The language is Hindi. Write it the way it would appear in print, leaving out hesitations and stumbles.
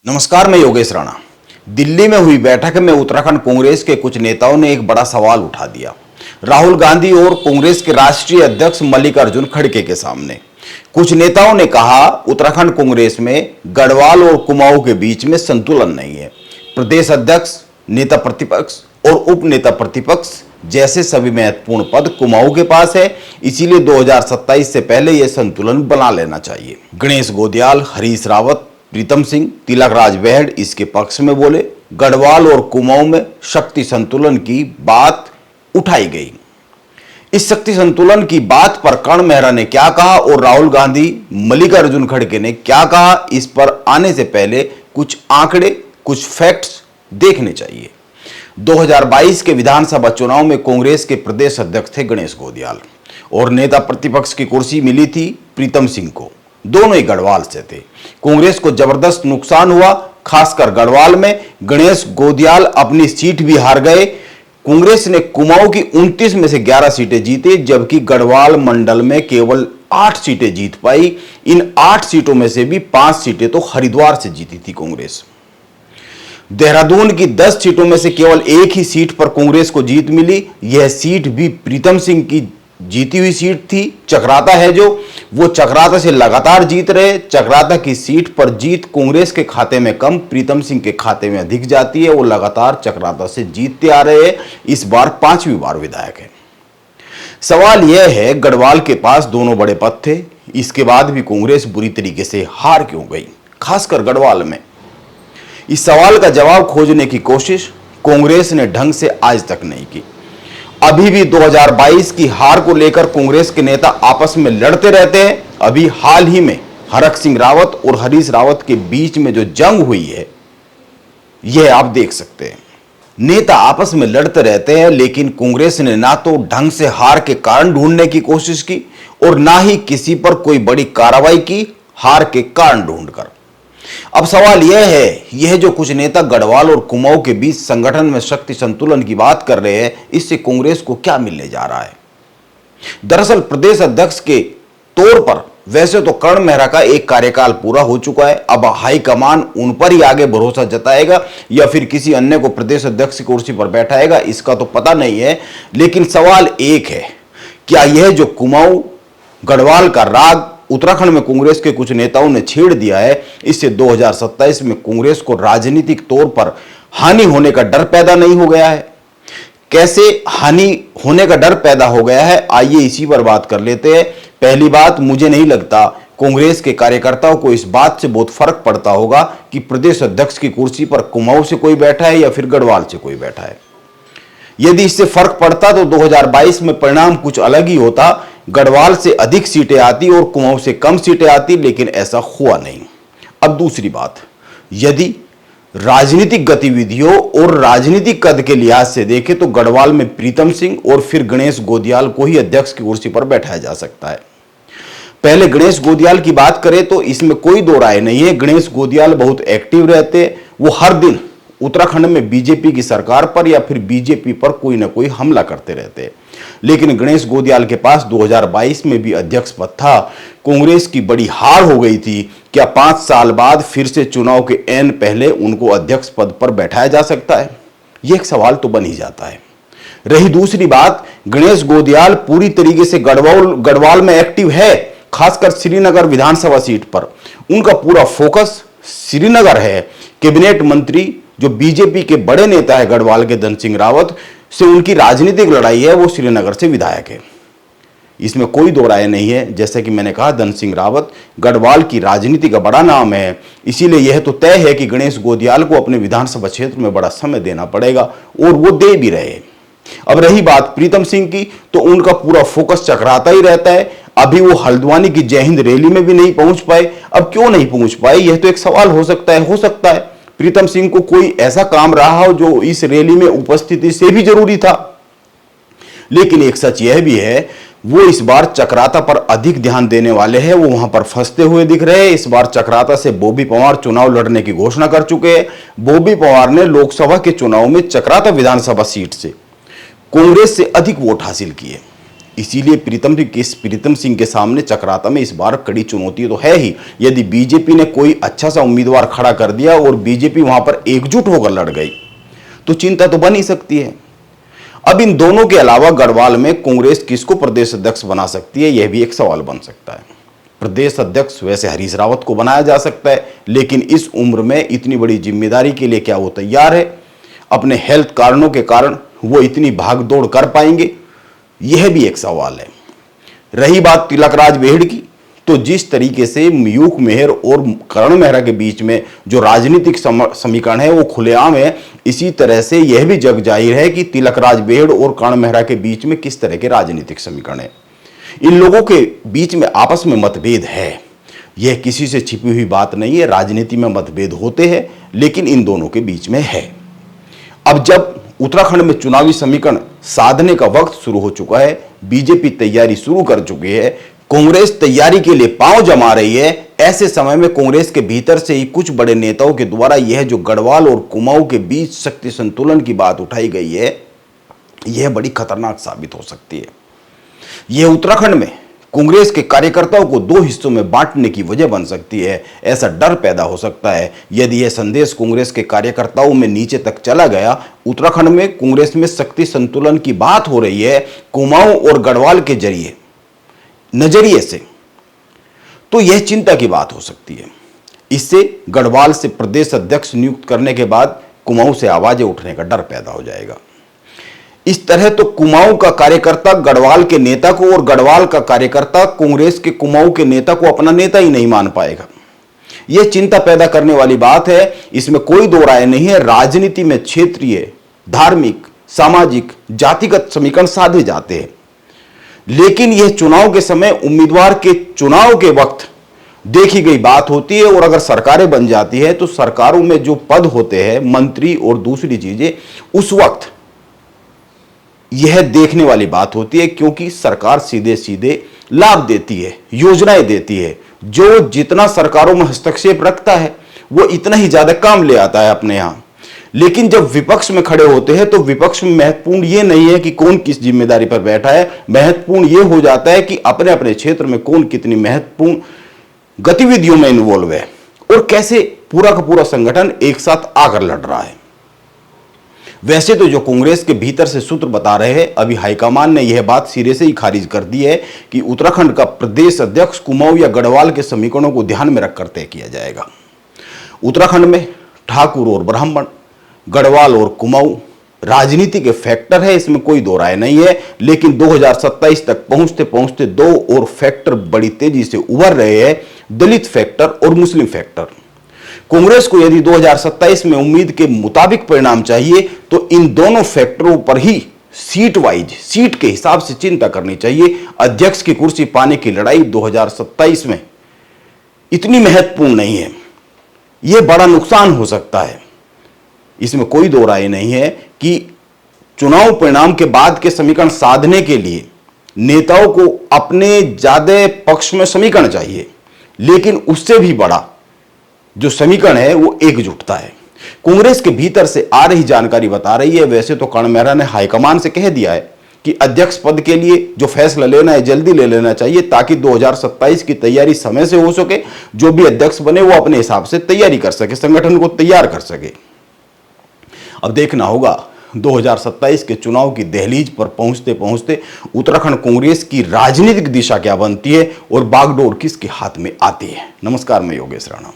नमस्कार, मैं योगेश राणा। दिल्ली में हुई बैठक में उत्तराखंड कांग्रेस के कुछ नेताओं ने एक बड़ा सवाल उठा दिया। राहुल गांधी और कांग्रेस के राष्ट्रीय अध्यक्ष मल्लिकार्जुन खड़गे के सामने कुछ नेताओं ने कहा, उत्तराखंड कांग्रेस में गढ़वाल और कुमाऊं के बीच में संतुलन नहीं है। प्रदेश अध्यक्ष, नेता प्रतिपक्ष और उप नेता प्रतिपक्ष जैसे सभी महत्वपूर्ण पद कुमाऊं के पास है, इसीलिए 2027 से पहले यह संतुलन बना लेना चाहिए। गणेश गोदियाल, हरीश रावत, प्रीतम सिंह, तिलक राज बेहड़ इसके पक्ष में बोले। गढ़वाल और कुमाऊं में शक्ति संतुलन की बात उठाई गई। इस शक्ति संतुलन की बात पर कर्ण मेहरा ने क्या कहा और राहुल गांधी, मल्लिकार्जुन खड़गे ने क्या कहा, इस पर आने से पहले कुछ आंकड़े, कुछ फैक्ट्स देखने चाहिए। 2022 के विधानसभा चुनाव में कांग्रेस के प्रदेश अध्यक्ष थे गणेश गोदियाल और नेता प्रतिपक्ष की कुर्सी मिली थी प्रीतम सिंह को। दोनों ही गढ़वाल से थे। कांग्रेस को जबरदस्त नुकसान हुआ, खासकर गढ़वाल में। गणेश गोदियाल अपनी सीट भी हार गए। कांग्रेस ने कुमाऊं की 29 में से 11 सीटें जीती, जबकि गढ़वाल मंडल में केवल 8 सीटें जीत पाई। इन 8 सीटों में से भी 5 सीटें तो हरिद्वार से जीती थी कांग्रेस। देहरादून की 10 सीटों में से केवल एक ही सीट पर कांग्रेस को जीत मिली। यह सीट भी प्रीतम सिंह की जीती हुई सीट थी। चकराता है जो, वो चकराता से लगातार जीत रहे। चकराता की सीट पर जीत कांग्रेस के खाते में कम, प्रीतम सिंह के खाते में अधिक जाती है। वो लगातार चकराता से जीतते आ रहे हैं, इस बार 5वीं बार विधायक है। सवाल यह है, गढ़वाल के पास दोनों बड़े पद थे, इसके बाद भी कांग्रेस बुरी तरीके से हार क्यों गई, खासकर गढ़वाल में? इस सवाल का जवाब खोजने की कोशिश कांग्रेस ने ढंग से आज तक नहीं की। अभी भी 2022 की हार को लेकर कांग्रेस के नेता आपस में लड़ते रहते हैं। अभी हाल ही में हरक सिंह रावत और हरीश रावत के बीच में जो जंग हुई है, यह आप देख सकते हैं। नेता आपस में लड़ते रहते हैं, लेकिन कांग्रेस ने ना तो ढंग से हार के कारण ढूंढने की कोशिश की और ना ही किसी पर कोई बड़ी कार्रवाई की हार के कारण ढूंढकर। अब सवाल यह है, यह जो कुछ नेता गढ़वाल और कुमाऊं के बीच संगठन में शक्ति संतुलन की बात कर रहे हैं, इससे कांग्रेस को क्या मिलने जा रहा है? दरअसल प्रदेश अध्यक्ष के तौर पर वैसे तो कर्ण मेहरा का एक कार्यकाल पूरा हो चुका है। अब हाईकमान उन पर ही आगे भरोसा जताएगा या फिर किसी अन्य को प्रदेश अध्यक्ष की कुर्सी पर बैठाएगा, इसका तो पता नहीं है। लेकिन सवाल एक है, क्या यह जो कुमाऊं गढ़वाल का राग उत्तराखंड में कांग्रेस के कुछ नेताओं ने छेड़ दिया है, इससे 2027 में कांग्रेस को राजनीतिक तौर पर हानि होने का डर पैदा नहीं हो गया है? कैसे हानि होने का डर पैदा हो गया है, आइए इसी पर बात कर लेते हैं। पहली बात, मुझे नहीं लगता कांग्रेस के कार्यकर्ताओं को इस बात से बहुत फर्क पड़ता होगा कि प्रदेश अध्यक्ष की कुर्सी पर कुमाऊं से कोई बैठा है या फिर गढ़वाल से कोई बैठा है। यदि इससे फर्क पड़ता तो 2022 में परिणाम कुछ अलग ही होता। गढ़वाल से अधिक सीटें आती और कुमाऊं से कम सीटें आती, लेकिन ऐसा हुआ नहीं। अब दूसरी बात, यदि राजनीतिक गतिविधियों और राजनीतिक कद के लिहाज से देखें तो गढ़वाल में प्रीतम सिंह और फिर गणेश गोदियाल को ही अध्यक्ष की कुर्सी पर बैठाया जा सकता है। पहले गणेश गोदियाल की बात करें तो इसमें कोई दो राय नहीं है। गणेश गोदियाल बहुत एक्टिव रहते हैं। वो हर दिन उत्तराखंड में बीजेपी की सरकार पर या फिर बीजेपी पर कोई ना कोई हमला करते रहते हैं। लेकिन गणेश गोदियाल के पास 2022 में भी अध्यक्ष पद था। कांग्रेस की बड़ी हार हो गई थी। क्या 5 साल बाद फिर से चुनाव के ऐन पहले उनको अध्यक्ष पद पर बैठाया जा सकता है? यह एक सवाल तो बन ही जाता है। रही दूसरी बात, गणेश गोदियाल पूरी तरीके से गढ़वाल में एक्टिव है, खासकर श्रीनगर विधानसभा सीट पर उनका पूरा फोकस श्रीनगर है। कैबिनेट मंत्री जो बीजेपी के बड़े नेता है गढ़वाल के धन सिंह रावत से उनकी राजनीतिक लड़ाई है, वो श्रीनगर से विधायक है। इसमें कोई दो राय नहीं है। जैसे कि मैंने कहा, धन सिंह रावत गढ़वाल की राजनीति का बड़ा नाम है, इसीलिए यह तो तय है कि गणेश गोदियाल को अपने विधानसभा क्षेत्र में बड़ा समय देना पड़ेगा और वो दे भी रहे। अब रही बात प्रीतम सिंह की, तो उनका पूरा फोकस चकराता ही रहता है। अभी वो हल्द्वानी की जय हिंद रैली में भी नहीं पहुंच पाए। अब क्यों नहीं पहुंच पाए, यह तो एक सवाल हो सकता है प्रीतम सिंह को कोई ऐसा काम रहा हो जो इस रैली में उपस्थिति से भी जरूरी था। लेकिन एक सच यह भी है, वो इस बार चकराता पर अधिक ध्यान देने वाले हैं। वो वहां पर फंसते हुए दिख रहे हैं। इस बार चकराता से बॉबी पवार चुनाव लड़ने की घोषणा कर चुके हैं। बॉबी पवार ने लोकसभा के चुनाव में चकराता विधानसभा सीट से कांग्रेस से अधिक वोट हासिल किए। इसीलिए प्रीतम सिंह के सामने चक्राता में इस बार कड़ी चुनौती तो है ही। यदि बीजेपी ने कोई अच्छा सा उम्मीदवार खड़ा कर दिया और बीजेपी वहां पर एकजुट होकर लड़ गई तो चिंता तो बन ही सकती है। अब इन दोनों के अलावा गढ़वाल में कांग्रेस किसको प्रदेश अध्यक्ष बना सकती है, यह भी एक सवाल बन सकता है। प्रदेश अध्यक्ष वैसे हरीश रावत को बनाया जा सकता है, लेकिन इस उम्र में इतनी बड़ी जिम्मेदारी के लिए क्या वो तैयार है? अपने हेल्थ कारणों के कारण वो इतनी भाग दौड़ कर पाएंगे, यह भी एक सवाल है। रही बात तिलकराज बेहड़ की, तो जिस तरीके से मयूख मेहर और करण मेहरा के बीच में जो राजनीतिक समीकरण है वो खुलेआम है, इसी तरह से यह भी जग जाहिर है कि तिलकराज बेहड़ और करण मेहरा के बीच में किस तरह के राजनीतिक समीकरण है। इन लोगों के बीच में आपस में मतभेद है, यह किसी से छिपी हुई बात नहीं है। राजनीति में मतभेद होते हैं, लेकिन इन दोनों के बीच में है। अब जब उत्तराखंड में चुनावी समीकरण साधने का वक्त शुरू हो चुका है, बीजेपी तैयारी शुरू कर चुकी है, कांग्रेस तैयारी के लिए पांव जमा रही है, ऐसे समय में कांग्रेस के भीतर से ही कुछ बड़े नेताओं के द्वारा यह जो गढ़वाल और कुमाऊं के बीच शक्ति संतुलन की बात उठाई गई है, यह बड़ी खतरनाक साबित हो सकती है। यह उत्तराखंड में कांग्रेस के कार्यकर्ताओं को दो हिस्सों में बांटने की वजह बन सकती है। ऐसा डर पैदा हो सकता है यदि यह संदेश कांग्रेस के कार्यकर्ताओं में नीचे तक चला गया। उत्तराखंड में कांग्रेस में शक्ति संतुलन की बात हो रही है कुमाऊं और गढ़वाल के नजरिए से, तो यह चिंता की बात हो सकती है। इससे गढ़वाल से प्रदेश अध्यक्ष नियुक्त करने के बाद कुमाऊं से आवाजें उठने का डर पैदा हो जाएगा। इस तरह तो कुमाऊं का कार्यकर्ता गढ़वाल के नेता को और गढ़वाल का कार्यकर्ता कांग्रेस के कुमाऊं के नेता को अपना नेता ही नहीं मान पाएगा। यह चिंता पैदा करने वाली बात है, इसमें कोई दो राय नहीं है। राजनीति में क्षेत्रीय, धार्मिक, सामाजिक, जातिगत समीकरण साधे जाते हैं, लेकिन यह चुनाव के समय उम्मीदवार के चुनाव के वक्त देखी गई बात होती है। और अगर सरकारें बन जाती है तो सरकारों में जो पद होते हैं, मंत्री और दूसरी चीजें, उस वक्त यह देखने वाली बात होती है, क्योंकि सरकार सीधे सीधे लाभ देती है, योजनाएं देती है। जो जितना सरकारों में हस्तक्षेप रखता है वो इतना ही ज्यादा काम ले आता है अपने यहां। लेकिन जब विपक्ष में खड़े होते हैं तो विपक्ष में महत्वपूर्ण यह नहीं है कि कौन किस जिम्मेदारी पर बैठा है, महत्वपूर्ण यह हो जाता है कि अपने अपने क्षेत्र में कौन कितनी महत्वपूर्ण गतिविधियों में इन्वॉल्व है और कैसे पूरा का पूरा संगठन एक साथ आकर लड़ रहा है। वैसे तो जो कांग्रेस के भीतर से सूत्र बता रहे हैं, अभी हाईकमान ने यह बात सिरे से ही खारिज कर दी है कि उत्तराखंड का प्रदेश अध्यक्ष कुमाऊं या गढ़वाल के समीकरणों को ध्यान में रखकर तय किया जाएगा। उत्तराखंड में ठाकुर और ब्राह्मण, गढ़वाल और कुमाऊं राजनीति के फैक्टर है, इसमें कोई दो राय नहीं है। लेकिन 2027 तक पहुंचते पहुंचते दो और फैक्टर बड़ी तेजी से उभर रहे हैं, दलित फैक्टर और मुस्लिम फैक्टर। कांग्रेस को यदि 2027 में उम्मीद के मुताबिक परिणाम चाहिए तो इन दोनों फैक्टरों पर ही सीट के हिसाब से चिंता करनी चाहिए। अध्यक्ष की कुर्सी पाने की लड़ाई 2027 में इतनी महत्वपूर्ण नहीं है, यह बड़ा नुकसान हो सकता है, इसमें कोई दो राय नहीं है कि चुनाव परिणाम के बाद के समीकरण साधने के लिए नेताओं को अपने ज्यादा पक्ष में समीकरण चाहिए, लेकिन उससे भी बड़ा जो समीकरण है वो एकजुटता है। कांग्रेस के भीतर से आ रही जानकारी बता रही है, वैसे तो कर्ण मेहरा ने हाईकमान से कह दिया है कि अध्यक्ष पद के लिए जो फैसला लेना है जल्दी ले लेना चाहिए, ताकि 2027 की तैयारी समय से हो सके। जो भी अध्यक्ष बने वो अपने हिसाब से तैयारी कर सके, संगठन को तैयार कर सके। अब देखना होगा 2027 के चुनाव की दहलीज पर पहुंचते पहुंचते उत्तराखंड कांग्रेस की राजनीतिक दिशा क्या बनती है और बागडोर किसके हाथ में आती है। नमस्कार, मैं योगेश राणा।